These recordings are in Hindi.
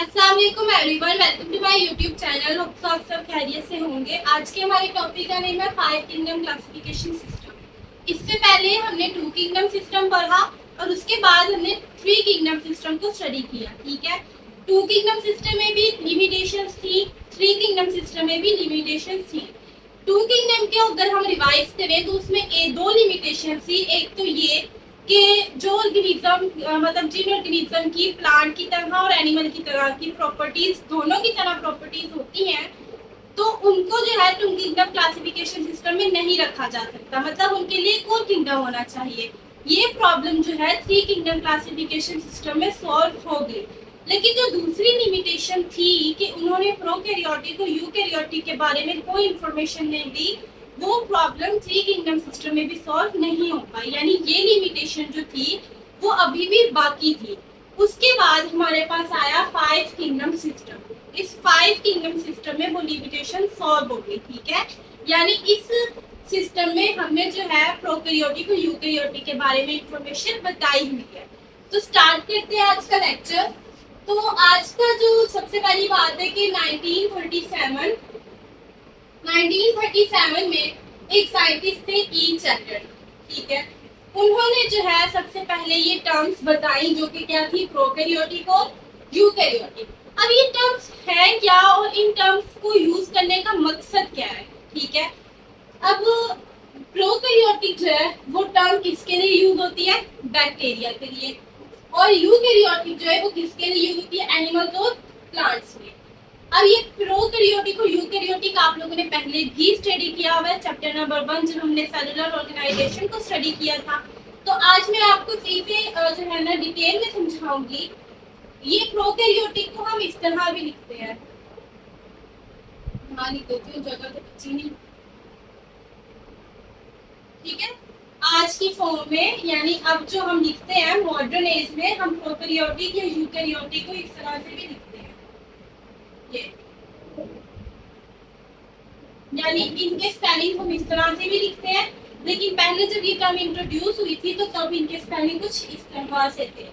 अस्सलाम वालेकुम everyone, welcome to my YouTube channel. Hope so आप सब खैरियत से होंगे। आज के हमारे टॉपिक का नेम है 5 किंगडम क्लासिफिकेशन सिस्टम। इससे पहले हमने 2 किंगडम सिस्टम पढ़ा और उसके बाद हमने 3 किंगडम सिस्टम को स्टडी किया। ठीक है, 2 किंगडम सिस्टम में भी लिमिटेशंस थी, 3 किंगडम सिस्टम में भी लिमिटेशंस थी। 2 किंगडम के अगर हम रिवाइज करें तो उसमें दो लिमिटेशन थी। एक तो ये कि जो ऑर्गेनिज्म मतलब जिन ऑर्गेनिज्म की प्लांट की तरह और एनिमल की तरह की प्रॉपर्टीज, दोनों की तरह प्रॉपर्टीज होती हैं, तो उनको जो है 2 किंगडम क्लासिफिकेशन सिस्टम में नहीं रखा जा सकता। मतलब उनके लिए एक और किंगडम होना चाहिए। ये प्रॉब्लम जो है 3 किंगडम क्लासिफिकेशन सिस्टम में सॉल्व हो गई। लेकिन जो दूसरी लिमिटेशन थी कि उन्होंने प्रोकैरियोटिक और यूकैरियोटिक के बारे में कोई इंफॉर्मेशन नहीं दी, वो प्रॉब्लम 3 किंगडम सिस्टम में भी सॉल्व नहीं हो पाई। यानी ये लिमिटेशन जो थी वो अभी भी बाकी थी। उसके बाद हमारे पास आया 5 किंगडम सिस्टम। इस 5 किंगडम सिस्टम में वो लिमिटेशन सॉल्व हो गई। ठीक है, यानी इस सिस्टम में हमने जो है प्रोकैरियोटिक और यूकैरियोटिक के बारे में इंफॉर्मेशन बताई हुई है। तो स्टार्ट करते हैं आज का लेक्चर। तो आज का जो सबसे पहली बात है कि 1937 में एक साइंटिस्ट थे ई चैटर्ड। ठीक है, उन्होंने जो है सबसे पहले ये टर्म्स बताई जो कि क्या थी, प्रोकैरियोटिक और यूकैरियोटिक। अब ये टर्म्स हैं क्या और इन टर्म्स को यूज करने का मकसद क्या है। ठीक है, अब प्रोकैरियोटिक जो है वो टर्म किसके लिए यूज होती है, बैक्टीरिया के लिए, और यूकैरियोटिक जो है वो किसके लिए यूज होती है, एनिमल्स और प्लांट्स में। अब ये प्रोकैरियोटिक और यूकैरियोटिक आप लोगों ने पहले भी स्टडी किया हुआ है, चैप्टर नंबर 1 जब हमने सेलुलर ऑर्गेनाइजेशन को स्टडी किया था। तो आज मैं आपको सीधे जो है ना डिटेल में समझाऊंगी। ये प्रोकैरियोटिक को हम इस तरह भी लिखते हैं, हाँ लिख देती हूँ, जगह तो बची नहीं। ठीक है, आज की फॉर्म में, यानी अब जो हम लिखते हैं मॉडर्न एज में, हम प्रोकैरियोटिक या यूकैरियोटिक को इस तरह से भी लिखते हैं। ये यानी इनके स्पेलिंग हम इस तरह से भी लिखते हैं, लेकिन पहले जब ये टर्म इंट्रोड्यूस हुई थी तो तब इनके स्पेलिंग कुछ इस तरह से थे।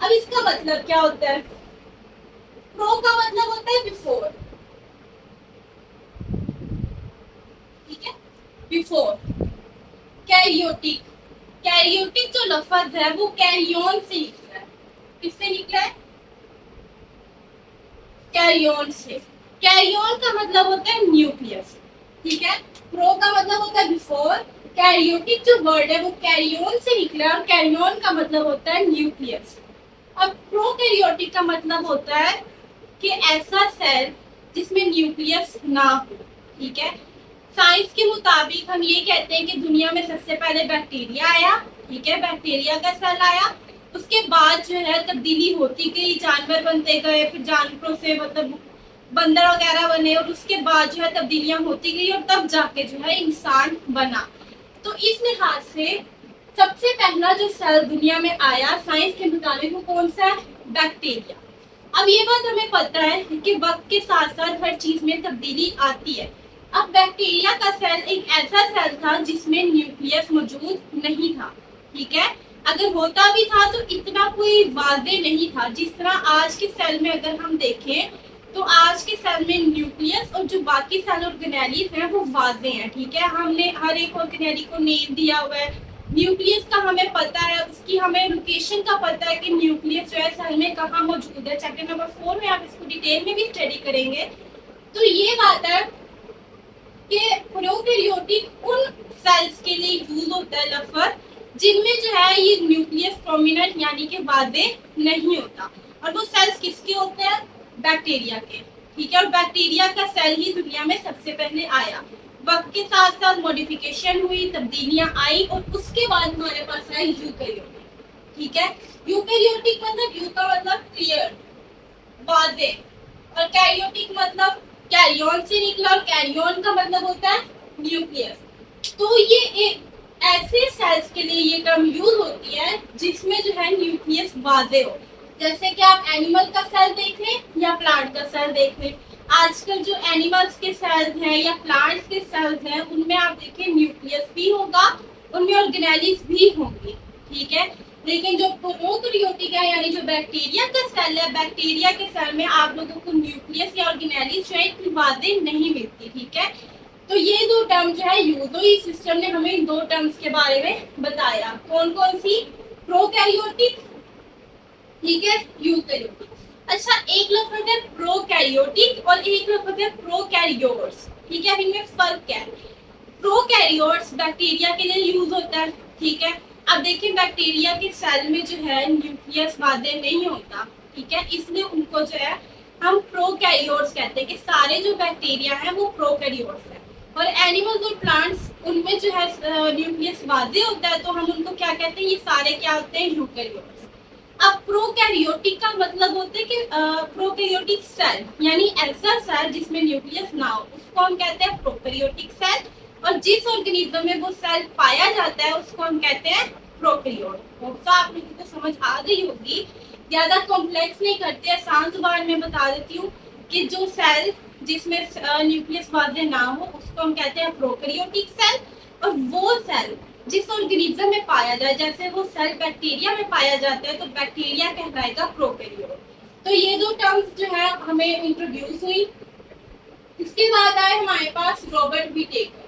अब इसका मतलब क्या होता है, प्रो का मतलब होता है बिफोर। ठीक है, बिफोर। कैरियोटिक, कैरियोटिक जो लफ्ज है वो कैरियन से निकला है। किससे निकला है, कैरियन से। कैरियन का मतलब होता है न्यूक्लियस। ठीक है, प्रो का मतलब होता है बिफोर, कैरियोटिक जो वर्ड है वो कैरियन से निकला है और कैरियन का मतलब होता है न्यूक्लियस। अब प्रोकैरियोटिक का मतलब होता है कि ऐसा सेल जिसमें न्यूक्लियस ना हो। ठीक है, साइंस के मुताबिक हम ये कहते हैं कि दुनिया में सबसे पहले बैक्टीरिया आया। ठीक है, बैक्टीरिया का सेल आया, उसके बाद जो है तब्दीली होती गई, जानवर बनते गए, फिर जानवरों से मतलब बंदर वगैरह बने, और उसके बाद जो है तब्दीलियां होती गई और तब जाके जो है इंसान बना। तो इस लिहाज से सबसे पहला जो सेल दुनिया में आया साइंस के मुताबिक वो कौन सा है, बैक्टीरिया। अब ये बात हमें पता है कि वक्त के साथ साथ हर चीज में तब्दीली आती है। अब बैक्टीरिया का सेल एक ऐसा सेल था जिसमें न्यूक्लियस मौजूद नहीं था। ठीक है, अगर होता भी था तो इतना कोई वाजे नहीं था। जिस तरह आज के सेल में अगर हम देखें तो आज के सेल में न्यूक्लियस और जो बाकी सेल ऑर्गेनेलीज हैं वो वाजे हैं। ठीक है, हमने हर एक ऑर्गेनेली को नेम दिया हुआ है। न्यूक्लियस का हमें पता है, उसकी हमें लोकेशन का पता है कि न्यूक्लियस जो है सेल में कहाँ मौजूद है। चैप्टर नंबर 4 में आप इसको डिटेल में भी स्टडी करेंगे। तो ये बात है कि प्रोकैरियोटिक उन सेल्स के लिए यूज होता है लफ्ज जिनमें जो है ये न्यूक्लियस प्रोमिनेंट यानी कि वाजे नहीं होता, और वो सेल्स किसके होते हैं, बैक्टीरिया के। ठीक है, और बैक्टीरिया का सेल ही दुनिया में सबसे पहले आया। वक्त के साथ साथ मॉडिफिकेशन हुई, तब्दीलियां आई, और उसके बाद हमारे पास आया यूकैरियोटिक। ठीक है, यूकैरियोटिक मतलब यू का मतलब क्लियर, वाजे, और कैरियोटिक मतलब कैरियन से निकला, और कैरियन का मतलब होता है न्यूक्लियस। तो ये एक ऐसे सेल्स के लिए ये टर्म यूज होती है जिसमें जो है न्यूक्लियस वाजे हो। जैसे कि आप एनिमल का सेल देख लें या प्लांट का सेल देख लें। आजकल जो एनिमल्स के सेल्स हैं या प्लांट्स के सेल्स हैं उनमें आप देखिए न्यूक्लियस भी होगा, उनमें ऑर्गेनेलीज भी होंगी। ठीक है, लेकिन जो प्रोकैरियोटिक है यानी जो बैक्टीरिया का सेल है, बैक्टीरिया के सेल में आप लोगों को न्यूक्लियस या ऑर्गेनेलिस जो है इतनी वाज़ेह नहीं मिलती, ठीक है। तो ये दो टर्म जो है यूज हुई, सिस्टम ने हमें इन दो टर्म्स के बारे में बताया। कौन कौन सी? प्रोकैरियोटिक, ठीक है, यूकैरियोटिक। अच्छा, एक लफ्ज है प्रोकैरियोटिक और एक लफ्ज है प्रोकैरियोट्स, ठीक है। इनमें फर्क क्या है? प्रोकैरियोट्स बैक्टीरिया के लिए यूज होता है, ठीक है। अब देखिए बैक्टीरिया के सेल में जो है न्यूक्लियस वाज़ेह नहीं होता, ठीक है, इसलिए उनको जो है हम प्रोकैरियोट्स कहते हैं कि सारे जो बैक्टीरिया हैं वो प्रोकैरियोट्स हैं। और एनिमल्स और प्लांट्स उनमें जो है न्यूक्लियस वाज़ेह होता है, तो हम उनको क्या कहते हैं? ये सारे क्या होते हैं? यूकैरियोट्स। अब प्रोकैरियोटिक का मतलब होता है कि प्रोकैरियोटिक सेल यानी ऐसा सेल जिसमें न्यूक्लियस ना हो, उसको हम कहते हैं प्रोकैरियोटिक सेल। और जिस ऑर्गेनिज्म में वो सेल पाया जाता है उसको हम कहते हैं प्रोकैरियोट। तो आप लोगों को समझ आ गई होगी, ज्यादा कॉम्प्लेक्स नहीं करते, आसान जुबान में बता देती हूँ कि जो सेल जिसमें न्यूक्लियस वाज़ेह ना हो उसको हम कहते हैं प्रोकैरियोटिक सेल। और वो सेल जिस ऑर्गेनिज्म में पाया जाए, जैसे वो सेल बैक्टीरिया में पाया जाता है तो बैक्टीरिया कहलाएगा प्रोकैरियोट। तो ये दो टर्म्स जो है हमें इंट्रोड्यूस हुई। इसके बाद आए हमारे पास रॉबर्ट विटेकर।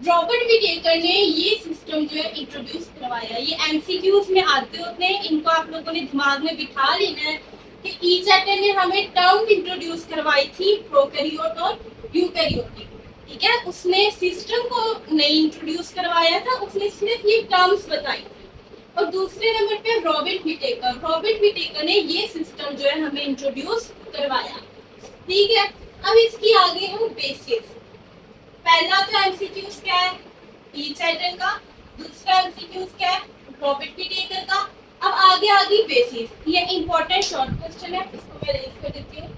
रॉबर्ट विटेकर ने ये सिस्टम जो है इंट्रोड्यूस करवाया। ये एमसीक्यूज में आते होते हैं, इनको आप लोगों ने दिमाग में बिठा लेना है कि ई चैप्टर ने हमें टर्म इंट्रोड्यूस करवाई थी प्रोकैरियोट और यूकैरियोटिक, ठीक है। उसने सिस्टम को नहीं इंट्रोड्यूस करवाया था, उसने सिर्फ ये टर्म्स बताई थी। और दूसरे नंबर पे रॉबर्ट विटेकर, रॉबर्ट विटेकर ने ये सिस्टम जो है हमें इंट्रोड्यूस करवाया, ठीक है। अब इसकी आगे हम बेसिस। पहला तो एमसीक्यूज क्या है? ई चैप्टर का। दूसरा एमसीक्यूज क्या है? रॉबर्ट विटेकर का। अब आगे आगे बेसिस, ये इंपॉर्टेंट शॉर्ट क्वेश्चन है, इसको मैं रेज कर देती हूँ।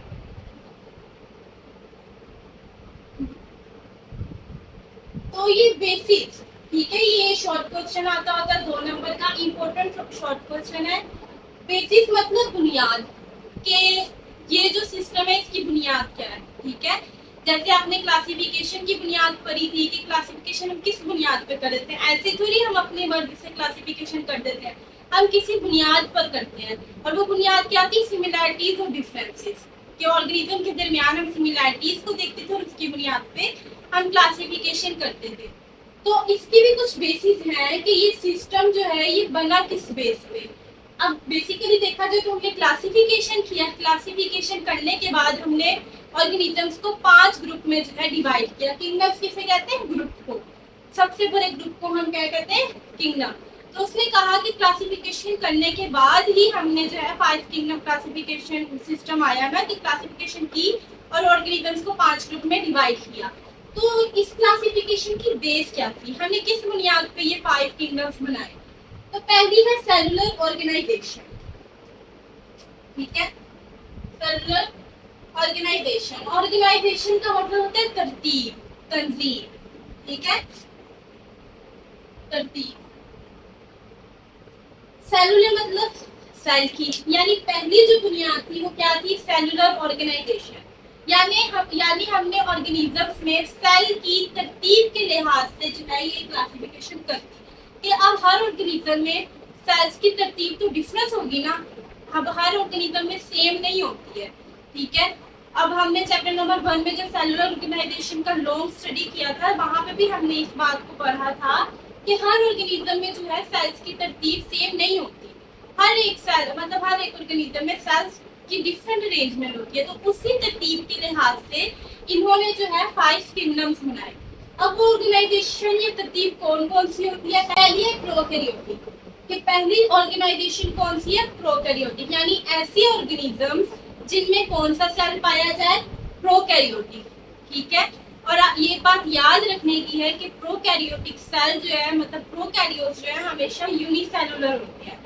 तो ये बेसिस, ठीक है, ये शॉर्ट क्वेश्चन आता होता है 2 नंबर का, इंपॉर्टेंट शॉर्ट क्वेश्चन है। बेसिस मतलब बुनियाद, के ये जो सिस्टम है इसकी बुनियाद क्या है, ठीक है। जैसे आपने क्लासिफिकेशन की बुनियाद पढ़ी थी कि क्लासिफिकेशन हम किस बुनियाद पे कर देते हैं, ऐसे थोड़ी हम अपने मर्जी से क्लासिफिकेशन कर देते हैं, हम किसी बुनियाद पर करते हैं। और वो बुनियाद क्या थी? सिमिलैरिटीज और डिफरेंसेस, कि ऑर्गेनिज्म के दरमियान हम सिमिलैरिटीज को देखते थे और उसकी बुनियाद पे हम क्लासिफिकेशन करते थे। तो इसकी भी कुछ बेसिस हैं कि ये सिस्टम जो है ये बना किस बेस पे। अब बेसिकली देखा जाए तो हमने क्लासिफिकेशन किया, क्लासिफिकेशन करने के बाद हमने ऑर्गेनिजम्स को 5 ग्रुप में जो है डिवाइड किया। किंगडम्स किसे कहते हैं? ग्रुप को। सबसे बड़े ग्रुप को हम क्या कहते हैं? किंगडम। तो उसने कहा कि क्लासिफिकेशन करने के बाद ही हमने जो है 5 किंगडम क्लासिफिकेशन सिस्टम आया ना, कि क्लासिफिकेशन की और ऑर्गेनिजम्स को 5 ग्रुप में डिवाइड किया। तो इस क्लासिफिकेशन की बेस क्या थी? हमने किस बुनियाद पे ये 5 किंगडम्स बनाए? तो पहली है सेलुलर ऑर्गेनाइजेशन, ठीक है। सेलुलर ऑर्गेनाइजेशन, ऑर्गेनाइजेशन का मतलब होता है तरतीब, तंजीम, ठीक है, तरतीब। सेलुलर मतलब सेल की, यानी पहली जो बुनियाद थी वो क्या थी? Cellular organisation. यानी हमने ऑर्गेनिजम्स में सेल की तरतीब के लिहाज से जो है ये क्लासिफिकेशन कर दी कि अब हर ऑर्गेनिज्म में सेल्स की तरतीब तो डिफरेंस होगी ना, अब हर ऑर्गेनिज्म में सेम नहीं होती है, ठीक है। अब हमने चैप्टर नंबर 1 में जब सेलुलर ऑर्गेनाइजेशन का लॉन्ग स्टडी किया था वहां पे भी हमने इस बात को पढ़ा था कि हर ऑर्गेनिज्म में जो है सेल्स की तरतीब सेम नहीं होती। हर एक सेल मतलब हर एक ऑर्गेनिज्म में सेल्स की डिफरेंट अरेंजमेंट होती है। तो उसी तरतीब के लिहाज से इन्होंने जो है 5 किंगडम्स बनाए। अब वो ऑर्गेनाइजेशन ये तरतीब कौन कौन सी होती है? पहली है प्रोकैरियोटिक, कि पहली ऑर्गेनाइजेशन कौन सी है? प्रोकैरियोटिक, यानी ऐसी ऑर्गेनिजम्स जिनमें कौन सा सेल पाया जाए? प्रोकैरियोटिक, ठीक है। और ये बात याद रखने की है कि प्रोकैरियोटिक सेल जो है मतलब प्रोकैरियोट्स जो है हमेशा यूनिसेलुलर होते हैं,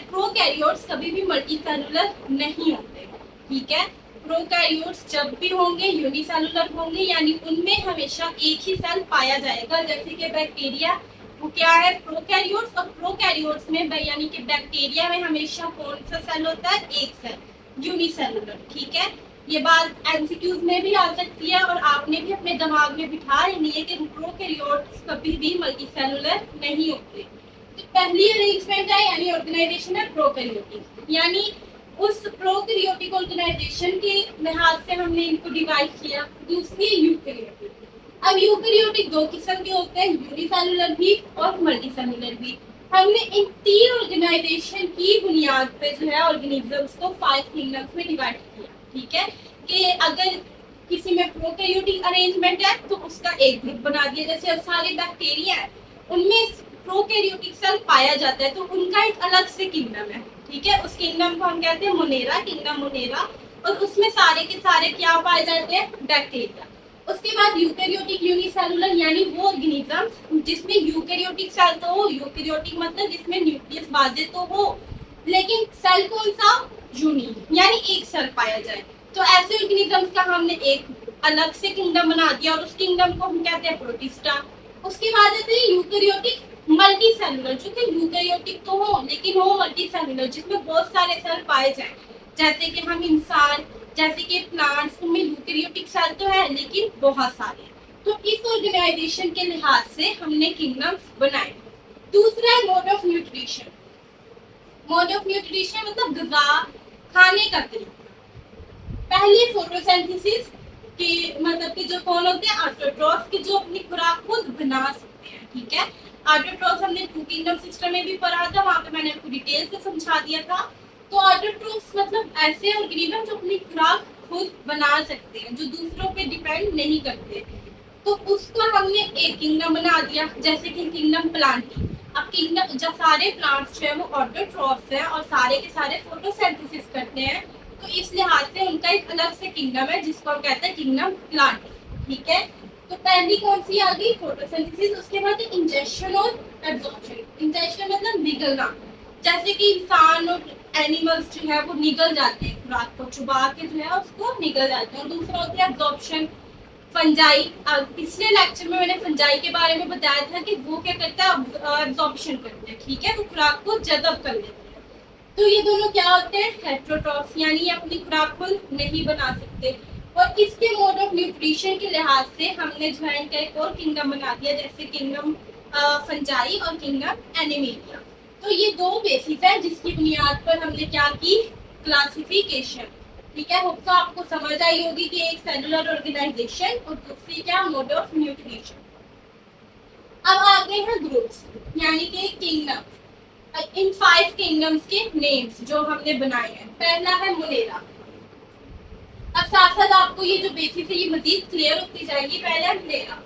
प्रोकैरियोट्स कभी भी मल्टीसेलुलर नहीं होते, ठीक है। प्रोकैरियोट्स जब भी होंगे यूनिसेलुलर होंगे, यानी उनमें हमेशा एक ही सेल पाया जाएगा। जैसे कि बैक्टीरिया वो क्या है? प्रोकैरियोट्स। और प्रोकैरियोट्स में यानी कि बैक्टीरिया में हमेशा कौन सा सेल होता है? एक सेल, यूनिसेलुलर, ठीक है। ये बात एमसीक्यूज में भी आ सकती है और आपने भी अपने दिमाग में बिठा लेनी है कि प्रोकैरियोट्स कभी भी मल्टीसेलुलर नहीं होते। तो पहली अरेंजमेंट है यानी ऑर्गेनाइजेशन है प्रोकैरियोटिक, यानी उस प्रोकैरियोटिक ऑर्गेनाइजेशन के लिहाज से हमने इनको डिवाइड किया। दूसरी यूकैरियोटिक। अब यूकैरियोटिक दो किस्म के होते हैं, यूनिसेलुलर भी और मल्टीसेलुलर भी। हमने इन तीन ऑर्गेनाइजेशन की बुनियाद पे जो है ऑर्गेनिजम्स को 5 किंगडम्स में डिवाइड किया। ठीक है, कि अगर किसी में प्रोकैरियोटिक अरेंजमेंट है तो उसका एक ग्रुप बना दिया, जैसे सारे बैक्टीरिया है उनमें प्रोकैरियोटिक सेल पाया जाता है तो उनका एक अलग से किंगडम है। ठीक है, उस किंगडम को हम कहते हैं मोनेरा, किंगडम मोनेरा, और उसमें सारे के सारे क्या पाए जाते हैं, बैक्टीरिया। उसके बाद यूकैरियोटिक यूनिसेलुलर, यानी वो ऑर्गेनिजम्स जिसमें यूकैरियोटिक सेल तो हो, यूकैरियोटिक मतलब जिसमें न्यूक्लियस बाजे तो हो लेकिन सेल कौन सा, यूनी, यानी एक सेल पाया जाए। तो ऐसे ऑर्गेनिजम्स का हमने एक अलग से किंगडम बना दिया और उस किंगडम को हम कहते हैं प्रोटिस्टा। उसके बाद आते हैं यूकैरियोटिक मल्टी सेलुलर, जो कि यूकैरियोटिक तो हो लेकिन हो मल्टी सेलुलर, जिसमें बहुत सारे सेल पाए जाए, जैसे कि हम इंसान, जैसे कि प्लांट्स, उनमें यूकैरियोटिक सेल तो है लेकिन बहुत सारे। तो इस ऑर्गेनाइजेशन के लिहाज से हमने किंगडम्स बनाए। दूसरा है mode of nutrition. Mode of nutrition मतलब गज़ा, खाने का तरीका। पहले फोटोसिंथेसिस के मतलब कि जो कौन होते हैं, ऑटोट्रॉफ्स, के जो अपनी खुराक खुद बना सकते हैं। ठीक है, ऑटोट्रॉफ्स हमने टू किंगडम सिस्टम में भी पढ़ा था, वहां पे मैंने आपको डिटेल से समझा दिया था। तो ऑटोट्रॉफ्स मतलब ऐसे ऑर्गेनिज्म जो अपनी खुराक खुद बना सकते हैं, जो दूसरों पे डिपेंड नहीं करते। तो उसको हमने एक किंगडम बना दिया, जैसे कि किंगडम प्लांटी। अब किंगडम जब सारे प्लांट्स जो है वो ऑटोट्रॉफ्स हैं और सारे के सारे फोटोसिंथेसिस करते हैं, तो इस लिहाज से उनका एक अलग से किंगडम है जिसको हम कहते हैं किंगडम प्लांट। ठीक है, तो पहली कौन सी आ गई, फोटोसिंथेसिस। उसके बाद इंजेक्शन और एब्जॉर्प्शन। इंजेक्शन मतलब निगलना, जैसे कि इंसान और एनिमल्स जो है वो निगल जाते हैं, खुराक को चुबा के जो है उसको निगल जाते हैं। और दूसरा होता है एब्जॉर्प्शन, फंजाई। पिछले लेक्चर में मैंने फंजाई के बारे में बताया था कि वो क्या करता है, एब्जॉर्प्शन करते हैं। ठीक है, वो खुराक को जज़ब कर लेते हैं। तो ये दोनों क्या होते हैं, हेटेरोट्रॉफ्स, यानी अपनी खुराक खुद नहीं बना सकते। और इसके मोड ऑफ न्यूट्रिशन के लिहाज से हमने जो है इनका एक और किंगडम बना दिया, जैसे किंगडम फंजाई और किंगडम एनिमेलिया। तो ये दो बेसिस है जिसकी बुनियाद पर हमने क्या की, क्लासिफिकेशन। ठीक है, होप तो आपको समझ आई होगी कि एक सेलुलर ऑर्गेनाइजेशन और दूसरी क्या, मोड ऑफ न्यूट्रिशन। अब आगे हैं ग्रुप्स, यानी कि किंगडम। इन 5 किंगडम्स के नेम्स जो हमने बनाए हैं। पहला है मोनेरा। अब साथ साथ आपको ये जो बेसिस है ये मजीद क्लियर होती जाएगी। पहले है मोनेरा।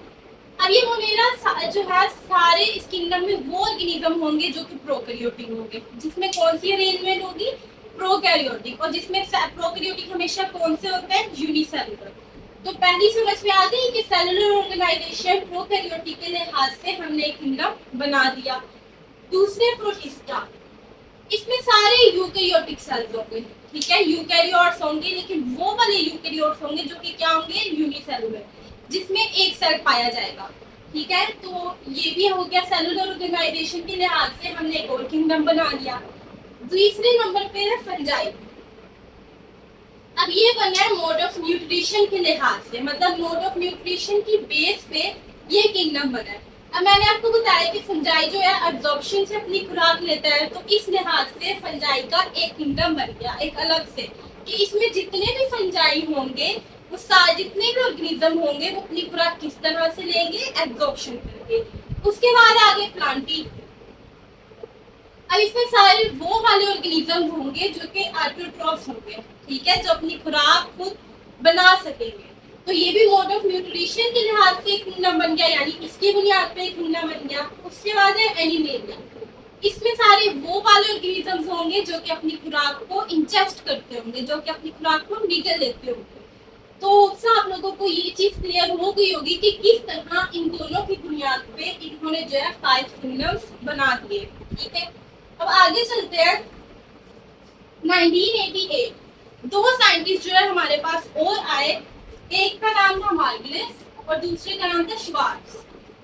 अब ये मोनेरा जो है सारे इस किंगडम में वो ऑर्गेनिज्म होंगे जो कि प्रोकैरियोटिक होंगे, जिसमें कौन सी अरेंजमेंट होगी, प्रोकैरियोटिक। और जिसमें प्रोकैरियोटिक हमेशा कौन से होते हैं, यूनिसेलुलर। तो पहली समझ में आ गई कि सेलुलर ऑर्गेनाइजेशन प्रोकैरियोटिक के लिहाज से हमने एक किंगडम बना दिया। दूसरे प्रोटिस्टा, इसमें सारे यूकैरियोटिक सेल्स होंगे। ठीक है, यूकैरियोट्स होंगे लेकिन वो वाले यूकैरियोट्स होंगे जो कि क्या होंगे, यूनिसेलुलर, जिसमें एक सेल पाया जाएगा। ठीक है, तो ये भी हो गया सेलुलर ऑर्गेनाइजेशन के लिहाज से हमने एक और किंगडम बना लिया। दूसरे नंबर पे है फंजाई। अब ये बना है मोड ऑफ न्यूट्रिशन के लिहाज से, मतलब मोड ऑफ न्यूट्रिशन की बेस पे ये किंगडम बना है। अब मैंने आपको बताया कि फंजाई जो है एब्जॉर्प्शन से अपनी खुराक लेता है, तो इस लिहाज से फंजाई का एक किंगडम बन गया एक अलग से, कि इसमें जितने भी फंजाई होंगे वो सारे जितने भी ऑर्गेनिज्म होंगे वो अपनी खुराक किस तरह से लेंगे, एब्जॉर्प्शन करके। उसके बाद आगे प्लांटी। अब इसमें सारे वो वाले ऑर्गेनिज्म होंगे जो कि ऑटोट्रॉफ्स होंगे। ठीक है, जो अपनी खुराक खुद बना सकेंगे। तो ये भी मोड ऑफ न्यूट्रिशन के लिहाज से एक किंगडम बन गया, यानी इसकी बुनियाद पे एक किंगडम बन गया। उसके बाद है एनिमेलिया। इसमें सारे वो वाले ऑर्गेनिजम्स होंगे जो कि अपनी खुराक को इंजेस्ट करते होंगे, जो कि अपनी खुराक को निगल लेते होंगे। तो आप लोगों को ये चीज क्लियर हो गई होगी कि किस तरह इन दोनों की बुनियाद पे इन्होंने जो है 5 किंगडम्स बना दिए। ठीक है, अब आगे चलते हैं। 1988 दो साइंटिस्ट जो है हमारे पास और आए, एक का नाम था मार्गलिस और दूसरे का नाम था श्वार्ट्ज।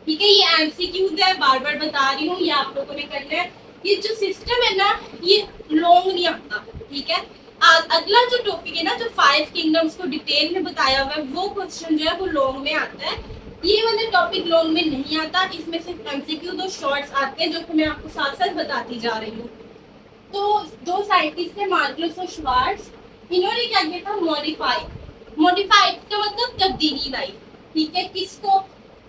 ठीक है, ये एमसीक्यूज है, बार बार बता रही हूँ, ये आप लोगों ने करना है। ये जो सिस्टम है ना ये लॉन्ग नहीं आता। ठीक है, अगला जो टॉपिक है ना जो 5 किंगडम्स को डिटेल में बताया हुआ है वो क्वेश्चन जो है वो लॉन्ग में आता है, ये वाला टॉपिक लॉन्ग में नहीं आता, इसमें सिर्फ एमसीक्यू और शॉर्ट्स आते हैं जो कि मैं आपको साथ साथ बताती जा रही हूँ। तो दो साइंटिस्ट थे, मार्गलोस और श्वार्ट्ज। इन्होंने क्या किया था, मॉडिफाइड का मतलब तब्दीली लाई, ठीक है, किसको,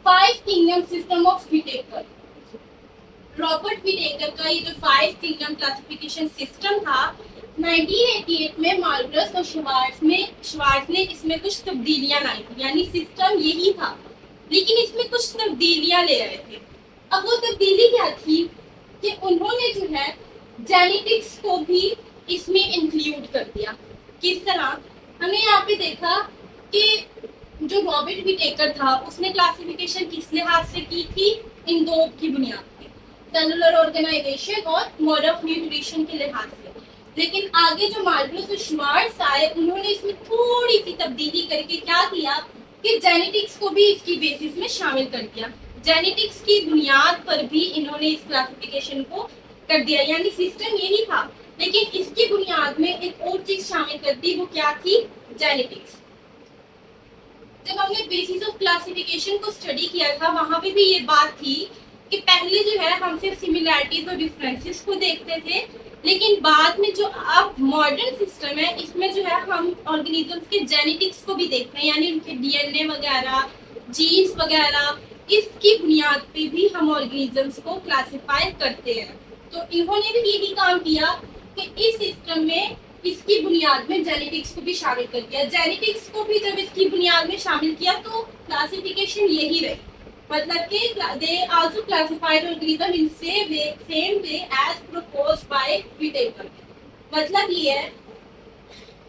5 kingdom system of Whittaker. Robert Whittaker का ये जो 5 किंगडम क्लासिफिकेशन सिस्टम था 1988 में मार्गलोस और श्वार्ट्ज ने इसमें कुछ तब्दीलियां लाई थी, यानी सिस्टम यही था लेकिन इसमें कुछ तब्दीलियां ले आए थे। अब वो तब्दीली क्या थी कि उन्होंने जो है जेनेटिक्स को भी इसमें इंक्लूड कर दिया। किस तरह, हमने यहाँ पे देखा कि जो रॉबर्ट व्हिटेकर था उसने क्लासिफिकेशन किस लिहाज से की थी, इन दो की बुनियाद पे, सेलुलर ऑर्गेनाइजेशन और मोड ऑफ न्यूट्रिशन के लिहाज से। लेकिन आगे जो मार्गलोस और श्वार्ट्ज आए उन्होंने इसमें थोड़ी सी तब्दीली करके क्या किया कि जेनेटिक्स को भी इसकी बेसिस में शामिल कर दिया। जेनेटिक्स की बुनियाद पर भी इन्होंने इस क्लासिफिकेशन को कर दिया, यानी सिस्टम यही था लेकिन इसकी बुनियाद में एक और चीज शामिल कर दी, वो क्या थी, जेनेटिक्स। जब हमने बेसिस ऑफ क्लासिफिकेशन को स्टडी किया था वहां पे भी ये बात थी कि पहले जो है हम सिर्फ सिमिलैरिटीज और डिफरेंसेस को देखते थे, लेकिन बाद में जो अब मॉडर्न सिस्टम है इसमें जो है हम ऑर्गेनिजम्स के जेनेटिक्स को भी देखते हैं, यानी उनके डीएनए वगैरह, जीन्स वगैरह, इसकी बुनियाद पे भी हम ऑर्गेनिजम्स को क्लासिफाई करते हैं। तो इन्होंने भी यही काम किया कि इस सिस्टम में इसकी बुनियाद में जेनेटिक्स को भी शामिल कर दिया। जेनेटिक्स को भी जब इसकी बुनियाद में शामिल किया तो क्लासिफिकेशन यही रही, मतलब कि they also classified organism in same way as proposed by Whittaker। मतलब ये है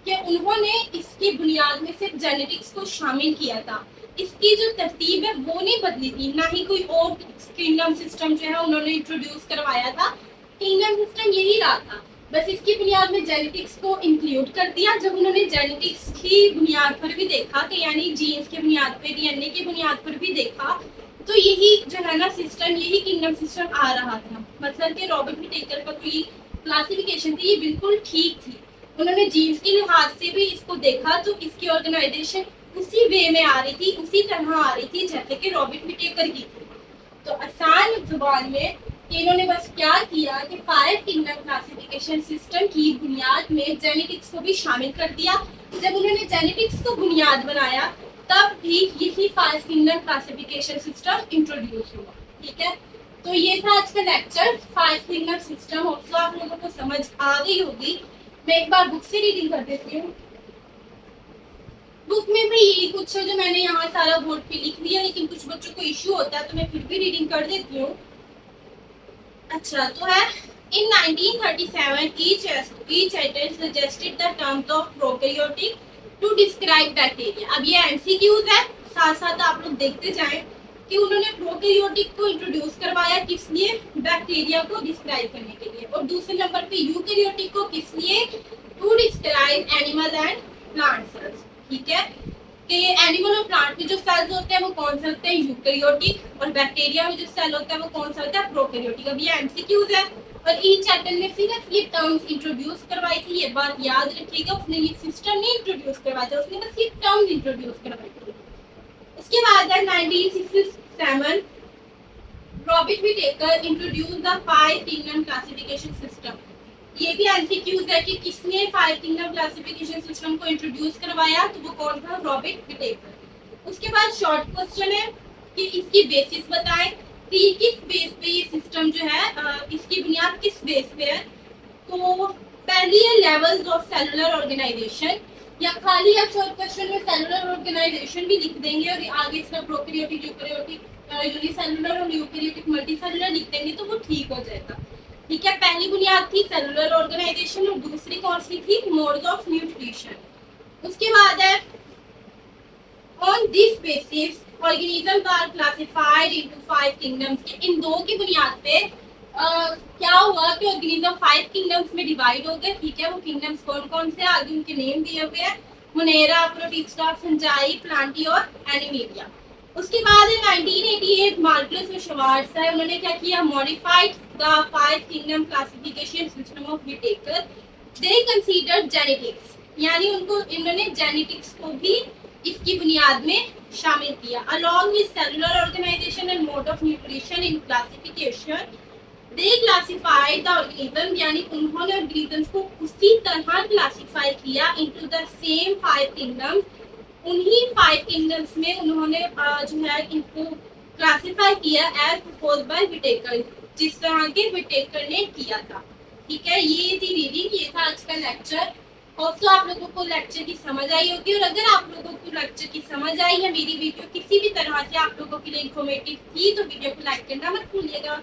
कि उन्होंने इसकी बुनियाद में सिर्फ जेनेटिक्स को शामिल किया था, इसकी जो तरतीब है वो नहीं बदली थी, ना ही कोई और किंगडम सिस्टम जो है उन्होंने इंट्रोड्यूस करवाया था। किंगडम सिस्टम यही रहा था, बस इसकी बुनियाद में जेनेटिक्स को इंक्लूड कर दिया। जब उन्होंने जेनेटिक्स की बुनियाद पर भी देखा कि यानी जीन्स की बुनियाद पर, डीएनए की बुनियाद पर भी देखा, तो यही जो है ना सिस्टम, यही किंगडम सिस्टम आ रहा था। मतलब कि रॉबर्ट व्हिटेकर का जो क्लासिफिकेशन थी ये बिल्कुल ठीक थी। उन्होंने जीन्स के लिहाज से भी इसको देखा तो इसकी ऑर्गेनाइजेशन उसी वे में आ रही थी, उसी तरह आ रही थी जैसे कि रॉबर्ट व्हिटेकर की थी। तो आसान जुबान में इन्होंने बस क्या किया कि 5 किंगडम क्लासिफिकेशन सिस्टम की बुनियाद में जेनेटिक्स को भी शामिल कर दिया। जब उन्होंने जेनेटिक्स को बुनियाद बनाया तब भी यही 5 किंगडम क्लासिफिकेशन सिस्टम इंट्रोड्यूस हुआ, ठीक है। तो ये था आज का लेक्चर 5 किंगडम सिस्टम। ऑल्सो आप लोगों को समझ आ गई होगी। मैं एक बार बुक से रीडिंग कर देती हूँ। बुक में भी यही कुछ है जो मैंने यहाँ सारा बोर्ड पे लिख दिया, लेकिन कुछ बच्चों को इश्यू होता है तो मैं फिर भी रीडिंग कर देती हूँ। अच्छा, तो है in 1937 each item suggested the terms of prokaryotic to describe bacteria। अब ये MCQs है, साथ साथ आप लोग देखते जाएं कि उन्होंने प्रोकैरियोटिक को इंट्रोड्यूस करवाया किस लिए, बैक्टीरिया को डिस्क्राइब करने के लिए, और दूसरे नंबर पे यूकैरियोटिक को किस लिए, to describe animal and plant cells, ठीक है। कि एनिमल और प्लांट में जो सेल्स होते हैं वो कौन से होते हैं, यूकैरियोटिक, और बैक्टीरिया में जो सेल होता है वो कौन सा होता है, प्रोकैरियोटिक। अब ये एमसीक्यूज है और ईच चैप्टर में सिर्फ ये टर्म्स इंट्रोड्यूस करवाई थी, ये बात याद रखिएगा। उसने ये सिस्टम नहीं इंट्रोड्यूस करवाया था, उसने बस ये टर्म्स इंट्रोड्यूस करवाई थी। उसके बाद है 1967 Robert Whittaker introduce the 5 kingdom classification system. ये भी एमसीक्यूज है कि किसने 5 किंगडम क्लासिफिकेशन सिस्टम को इंट्रोड्यूस करवाया, तो वो कौन था, रॉबर्ट व्हिटेकर। उसके बाद शॉर्ट क्वेश्चन है कि इसकी बेसिस बताएं कि किस बेस पे ये सिस्टम जो है, इसकी बुनियाद किस बेस पे है। तो पहली है लेवल्स ऑफ सेलुलर ऑर्गेनाइजेशन, या खाली आप शॉर्ट क्वेश्चन में सेलुलर ऑर्गेनाइजेशन भी लिख देंगे और आगे इसका प्रोकैरियोटिक, यूकैरियोटिक, यूनिसेलुलर और यूकैरियोटिक मल्टीसेलुलर लिख देंगे तो वो ठीक हो जाएगा, ठीक है। पहली बुनियाद थी सेलुलर ऑर्गेनाइजेशन और दूसरी कौन सी थी, मोड्स ऑफ न्यूट्रिशन। उसके बाद है on this basis organisms are classified into 5 kingdoms. के इन दो की बुनियाद पे क्या हुआ कि ऑर्गेनिज्म 5 किंगडम्स में डिवाइड हो गए, ठीक है। वो किंगडम्स कौन कौन से, आगे उनके नेम दिए हुए हैं, मोनेरा, प्रोटिस्टा, फंजाई, प्लांटी और एनिमेलिया। उसके बाद है 1988 मार्गलोस और श्वार्ट्ज है, उन्होंने क्या किया, modified the 5 kingdom classification system of Whittaker. They considered genetics, यानी उनको इन्होंने जेनेटिक्स को भी इसकी बुनियाद में शामिल किया। Along with cellular organisation and mode of nutrition in classification they classified the organism, यानी उन्होंने ऑर्गेनिजम्स को उसी तरह क्लासिफाई किया इनटू द सेम 5 किंगडम्स। उन्हीं 5 किंगडम्स में उन्होंने जो है इनको क्लासिफाई किया एज प्रपोज बाय विटेकर, जिस तरह के विटेकर ने किया था। ठीक है, ये थी रीडिंग, ये था आज का लेक्चर। होप्सो आप लोगों को लेक्चर की समझ आई होगी, और अगर आप लोगों को लेक्चर की समझ आई है, मेरी वीडियो किसी भी तरह से आप लोगों के लिए इंफॉर्मेटिव थी, तो वीडियो को लाइक करना मत भूलिएगा।